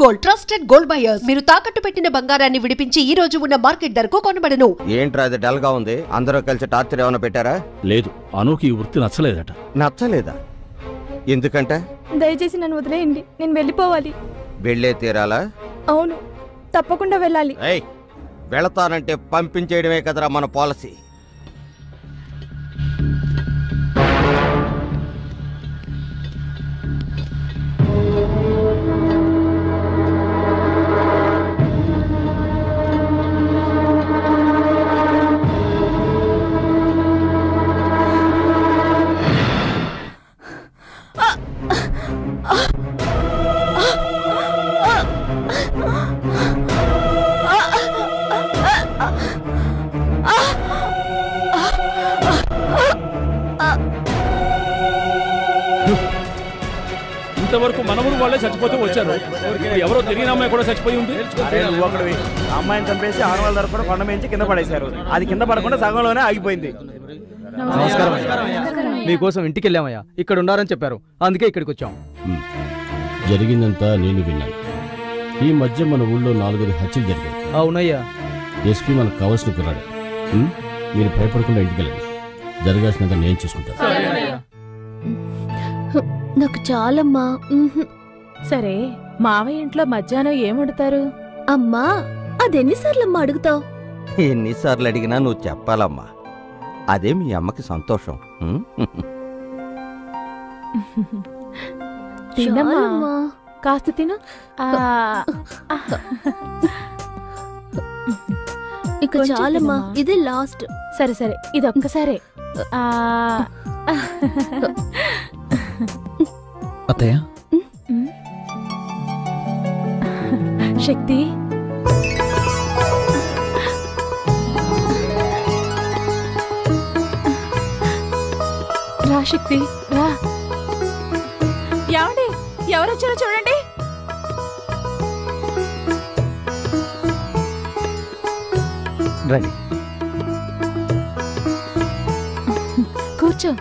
Gold, trusted gold buyers. మీరు తాకట్టు పెట్టిన బంగారాన్ని విడిపించి ఈ రోజు ఉన్న మార్కెట్ ధరకు కొనబడను. ఏంట్రా అది డల్ గా ఉంది? అందరూ కలిసి టార్చర్ ఏమైనా పెట్టారా? లేదు, అనుకి ఈ వృత్తి నచ్చలేదట. నచ్చలేదా? ఎందుకంటే? దయచేసి నన్ను వదిలేయండి, నేను వెళ్ళిపోవాలి. వెళ్ళే తీరాలా? అవును, తప్పకుండా వెళ్ళాలి. వెళతానంటే పంపించేయడమే కదరా మన పాలసీ. ఇంతవరకు మనముడు వాళ్ళే చచ్చిపోతూ వచ్చారు. ఎవరో తెలియని అమ్మాయి కూడా చచ్చిపోయి ఉంది. అమ్మాయిని చంపేసి ఆనవాళ్ళ ధర కూడా కొండ మేంచి కింద పడేశారు. అది కింద పడకుండా సగంలోనే ఆగిపోయింది. నమస్కారం. మీకోసం ఇంటికి వెళ్ళామయ్యా, ఇక్కడ ఉండారని చెప్పారు, అందుకే ఇక్కడికి వచ్చాం. జరిగిందంతా నేను విన్నాను. ఈ మధ్య మన ఊళ్ళో 4 హత్యలు జరిగాయి. అవునయ్యా. ఎస్పీ మనకు కావాల్సిన కుర్రాడు. మీరు భయపడకుండా ఇంటికి వెళ్ళండి. జరగాల్సినంత నేను చూసుకుంటాను. నాకు చాలమ్మా. సరే, మావయ్య ఇంట్లో మధ్యాహ్నం ఏం వండుతారు? అమ్మా, అదెన్నిసార్లమ్మా అడుగుతావు? ఎన్నిసార్లు అడిగినా నువ్వు చెప్పాలమ్మా. అదే మీ అమ్మకి సంతోషం. తినమ్మా, కాస్త తిను. ఇక చాలమ్మా, ఇదే లాస్ట్. సరే సరే, ఇది ఒక్కసారే. అత్తయ్య, శక్తి, రా శక్తి, రా. ఏమండి, ఎవరొచ్చారో చూడండి. రండి, కూర్చో.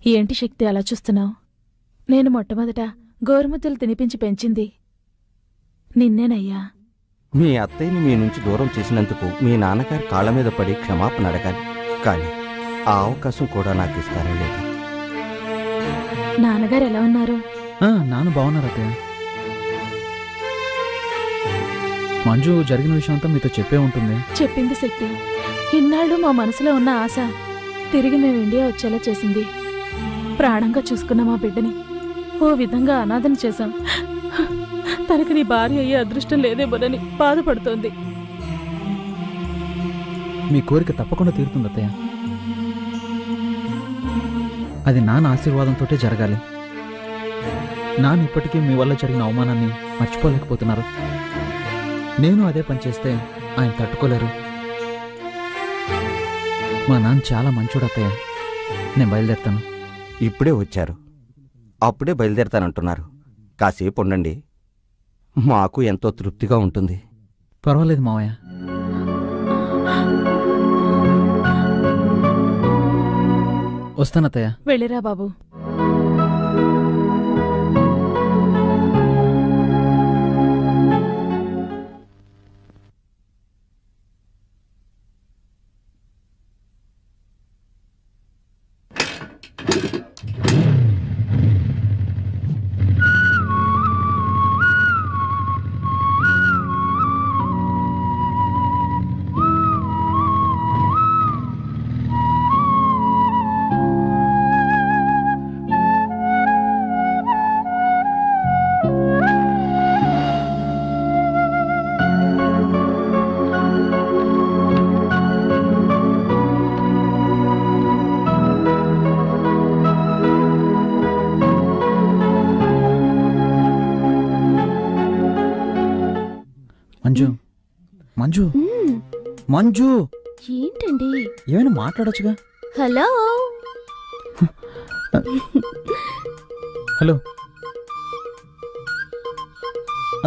ఏంటి శక్తి అలా చూస్తున్నావు? నేను మొట్టమొదట గోరుముద్దలు తినిపించి పెంచింది నిన్నేనయ్యా. మీ అత్తయ్యని మీ నుంచి దూరం చేసినందుకు మీ నాన్నగారు కాళ్ళ మీద పడి క్షమాపణ అడగాలి. కానీ ఆ అవకాశం కూడా నాకు ఇస్తారో లేదు. నాన్నగారు ఎలా ఉన్నారు? నాన్న బాగున్నారు అత్తయ్య. మంజు జరిగిన విషయం అంతా మీతో చెప్పే ఉంటుంది. చెప్పింది శక్తి. ఇన్నాళ్ళు మా మనసులో ఉన్న ఆశ తిరిగి మేము ఇండియా వచ్చేలా చేసింది. ప్రాణంగా చూసుకున్న మా బిడ్డని ఓ విధంగా అనాథని చేశాం. తనకి నీ భార్య అయ్యే అదృష్టం లేదేమోనని బాధపడుతోంది. మీ కోరిక తప్పకుండా తీరుతుంది అత్తయ్య. అది నాన్న ఆశీర్వాదంతో జరగాలి. నాన్న ఇప్పటికీ మీ వల్ల జరిగిన అవమానాన్ని మర్చిపోలేకపోతున్నారు. నేను అదే పని చేస్తే ఆయన తట్టుకోలేరు. మా నాన్న చాలా మంచోడు అత్తయ్య. నేను బయలుదేరుతాను. ఇప్పుడే వచ్చారు, అప్పుడే బయలుదేరుతానంటున్నారు. కాసేపు ఉండండి, మాకు ఎంతో తృప్తిగా ఉంటుంది. పర్వాలేదు మావయ్య. వస్తానత్తయ్య. వెళ్ళిరా బాబు. మంజు, మంజు, మంజు, ఏంటండి? ఏమైనా మాట్లాడొచ్చుగా. Hello hello.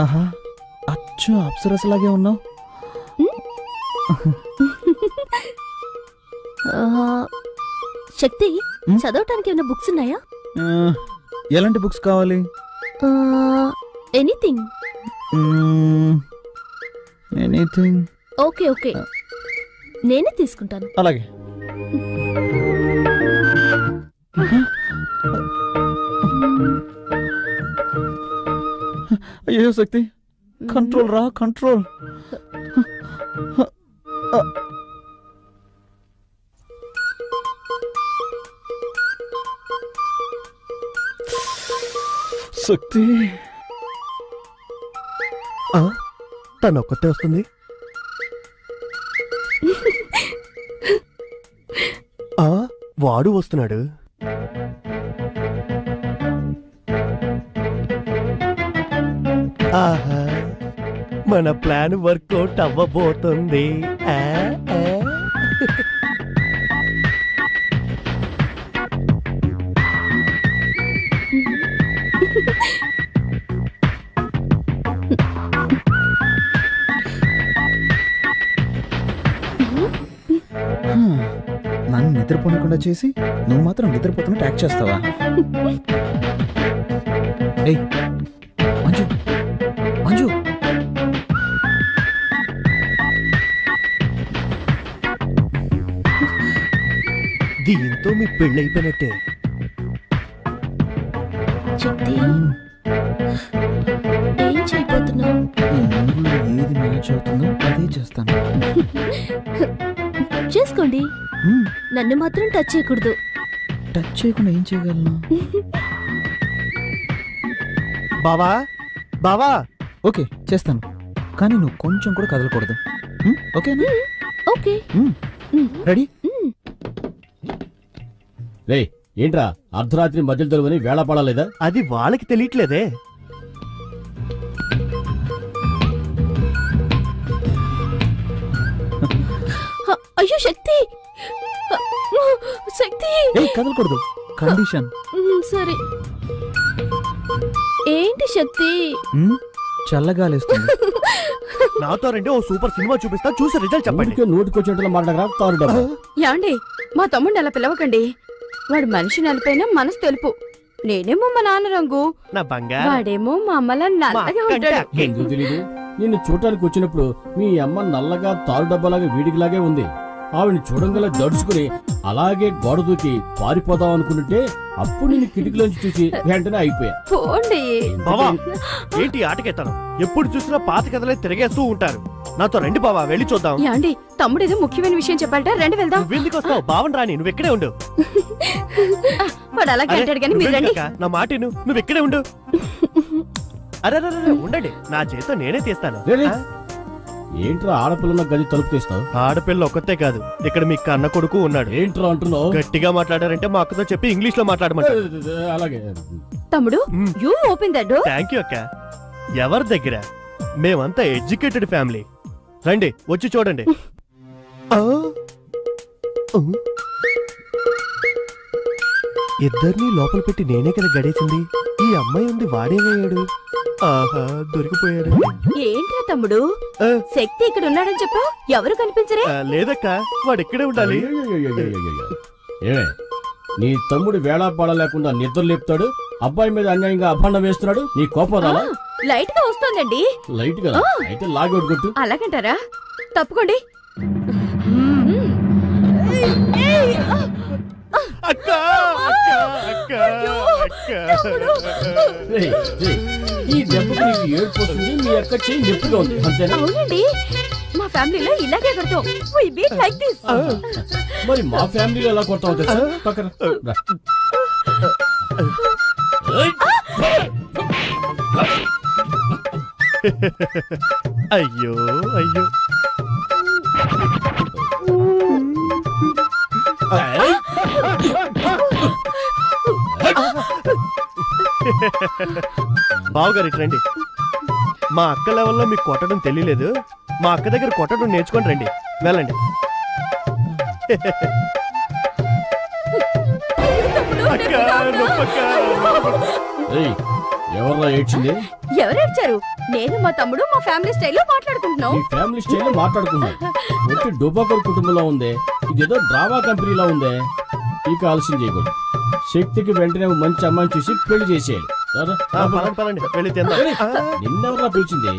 ఆహా, అచ్చు అప్సరసలాగే ఉన్నావు. శక్తి చదవటానికి ఏమైనా బుక్స్ ఉన్నాయా? ఎలాంటి బుక్స్ కావాలి? ఎనీథింగ్. ఎనీథింగ్. ఓకే ఓకే, నేనే తీసుకుంటాను. అలాగే. అయ్యో శక్తి, కంట్రోల్ రా, కంట్రోల్. శక్తి తను ఒక్కతే వస్తుంది. వాడు వస్తున్నాడు. ఆహా, మన ప్లాన్ వర్కౌట్ అవ్వబోతుంది. నన్ను నిద్రపోనకుండా చేసి నువ్వు మాత్రం నిద్రపోతున్నట్టు యాక్ట్ చేస్తావా? ఏయ్ మంజు, మంజు. దీంతో మీ పెళ్ళైపోయినట్టే. శక్తి, ఏం చేయబోతున్నావు? ఏది మ్యాచ్ అవుతుందో అదే చేస్తాను. చేసుకోండి, నన్ను మాత్రం టచ్ చేయకూడదు. టచ్ చేయకుండా ఏం చేయగలను? బావా, బావా. ఓకే చేస్తాను, కానీ నువ్వు కొంచెం కూడా కదలకూడదు. ఓకేనా? ఓకే. రెడీ? రే ఏంట్రా అర్ధరాత్రి మధ్యలో దొరుకుని వేళ పడలేదా? అది వాళ్ళకి తెలియట్లేదే. అయ్యో శక్తి, శక్తి. కదలకూడదు, కండిషన్. సరే. ఏంటి శక్తి? చల్లగాలేస్తుంది. నాతో రండి, ఓ సూపర్ సినిమా చూపిస్తా, చూసి రిజల్ట్ చెప్పండి. నోటికొచ్చేట్లు మాట్లాడరా తారు డబ్బా. యాండి, మా తమ్ముడిని అలా పిలవకండి. వాడు మనిషి నలిపైనా మనసు తెలుపు. నేనేమో మా నాన్న రంగు, నా బంగారం. వాడేమో మా అమ్మలా నల్లగా ఉంటాడు. ఎందుకు తెలీదు? నిన్ను చూడటానికి వచ్చినప్పుడు మీ అమ్మ నల్లగా తారు డబ్బాలాగా వీడికిలాగే ఉంది. ఆవిని చూడంగల దడుచుకుని అలాగే గోడ దూకి పారిపోదాం అనుకుంటుంటే అప్పుడు నేను కిటికీలోంచి చూసి వెంటనే అయిపోయా. బావా, ఏంటి ఆటకెత్తాను? ఎప్పుడు చూసినా పాత కథలే తిరిగేస్తూ ఉంటారు. నాతో రండి బావా, వెళ్ళి చూద్దాం. యాండి, తమ్ముడు ఏదో ముఖ్యమైన విషయం చెప్పాలట, రండి వెళ్దాం. నువ్వెందుకు వస్తావు? బావన్ రాని, నువ్వు ఇక్కడే ఉండు. వాడు అలాగే అంటాడు కానీ మీరు రండి. నా మాట నువ్వు ఇక్కడే ఉండు. అరే ఉండండి, నా చేత నేనే తీస్తాను. ఏంట్రా ఆడపిల్ల గది తలుపు తీస్తావు? ఆడపిల్ల ఒక్కతే కాదు, ఇక్కడ మీ కన్న కొడుకు ఉన్నాడు. ఏంట్రా అంటున్నావు? గట్టిగా మాట్లాడారంటే మా అక్కతో చెప్పి ఇంగ్లీష్ లో మాట్లాడమంటారు. అలాగే తమ్ముడు, you open the door. Thank you అక్క. ఎవరి దగ్గర? మేమంతా ఎడ్యుకేటెడ్ ఫ్యామిలీ. రండి, వచ్చి చూడండి. ఇద్దరిని లోపల పెట్టి నేనే కదా గడేసింది. ఈ అమ్మాయి ఉంది, వాడేమయ్యాడు? ఆహా, దొరికిపోయాడు. ఏంట్రా తమ్ముడు, శక్తి ఇక్కడ ఉన్నాడని చెప్పావు, ఎవరు కనిపించరే? లేదక్క, వాడు ఇక్కడే ఉండాలి. ఏమే, నీ తమ్ముడు వేళాపాడ లేకుండా నిద్ర లేపుతాడు, అబ్బాయి మీద అన్యాయంగా అభాండం వేస్తున్నాడు, నీ కోపం రాలా? లైట్ గా వస్తోందండి. లైట్ కదా, అయితే లాగౌట్ కొట్టు. అలాగంటారా? తప్పుకోండి. అక్క, ఈ దెబ్బకి నీకు ఏడుపు వస్తుంది, మీ అక్క చెయ్యి నొప్పిగా ఉంది, అంతేనా? అవునండి, మా ఫ్యామిలీలో ఇలాగే కొడతాం. We beat like this. మరి మా ఫ్యామిలీలో ఎలా కొడతావు తెలుసా? పక్కన రా. అయ్యో అయ్యో. బావగారు ఇటు రండి. మా అక్క లెవెల్లో మీకు కొట్టడం తెలియలేదు, మా అక్క దగ్గర కొట్టడం నేర్చుకొని రండి. వెళ్ళండి. ఎవర్రా ఏడ్చింది? ఎవరు ఏడ్చారు? నేను మా తమ్ముడు మా ఫ్యామిలీ స్టైల్లో మాట్లాడుకుంటున్నాం. ఫ్యామిలీ స్టైల్లో మాట్లాడుకున్నాం. ఒట్టి డోబాకర్ కుటుంబంలో ఉంది. ఇదేదో డ్రామా కంపెనీలా ఉందే. ఇక ఆలస్యం చేయకూడదు. శక్తికి వెంటనే మంచి అమ్మాయిని చూసి పెళ్లి చేసేయాలి. నిన్నెవరా పిలిచింది?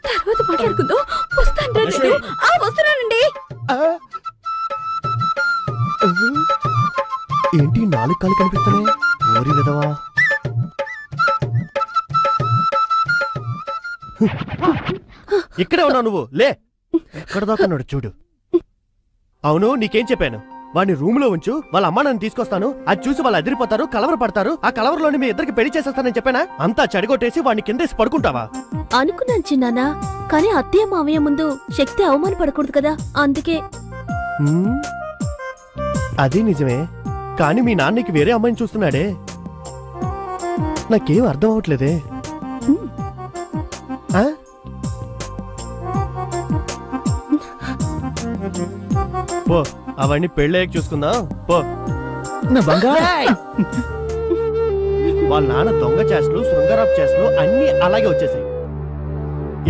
తర్వాత మాట్లాడుకుందాం. వస్తున్నానండి. ఏంటి 4 కాళ్ళు కనిపిస్తున్నాయి? ఓరి విధవా. ఇక్కడే ఉన్నావు నువ్వు. లే, ఎక్కడ దాకా చూడు. అవును, నీకేం చెప్పాను? వాడిని రూమ్ లో ఉంచు, వాళ్ళ అమ్మ నన్ను తీసుకొస్తాను, అది చూసి వాళ్ళు అదిరిపోతారు, కలవర పడతారు, ఆ కలవరలోని మీ ఇద్దరికి పెళ్లి చేసేస్తానని చెప్పానా? అంతా చెడగొట్టేసి వాడిని కిందేసి పడుకుంటావా? అనుకున్నాను చిన్నానా, కానీ అత్తయ్య మావయ్య ముందు శక్తి అవమానపడకూడదు కదా, అందుకే. అది నిజమే, కానీ మీ నాన్నకి వేరే అమ్మాయిని చూస్తున్నాడే. నాకేం అర్థం అవట్లేదే. పో, అవన్నీ పెళ్ళయ్యాక చూసుకుందాం. పో. వాళ్ళ నాన్న దొంగ చేష్టలు, శృంగారపు చేష్టలు అన్నీ అలాగే వచ్చేసాయి.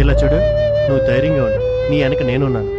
ఇలా చూడు, నువ్వు ధైర్యంగా ఉండు, నీ వెనక నేనున్నాను.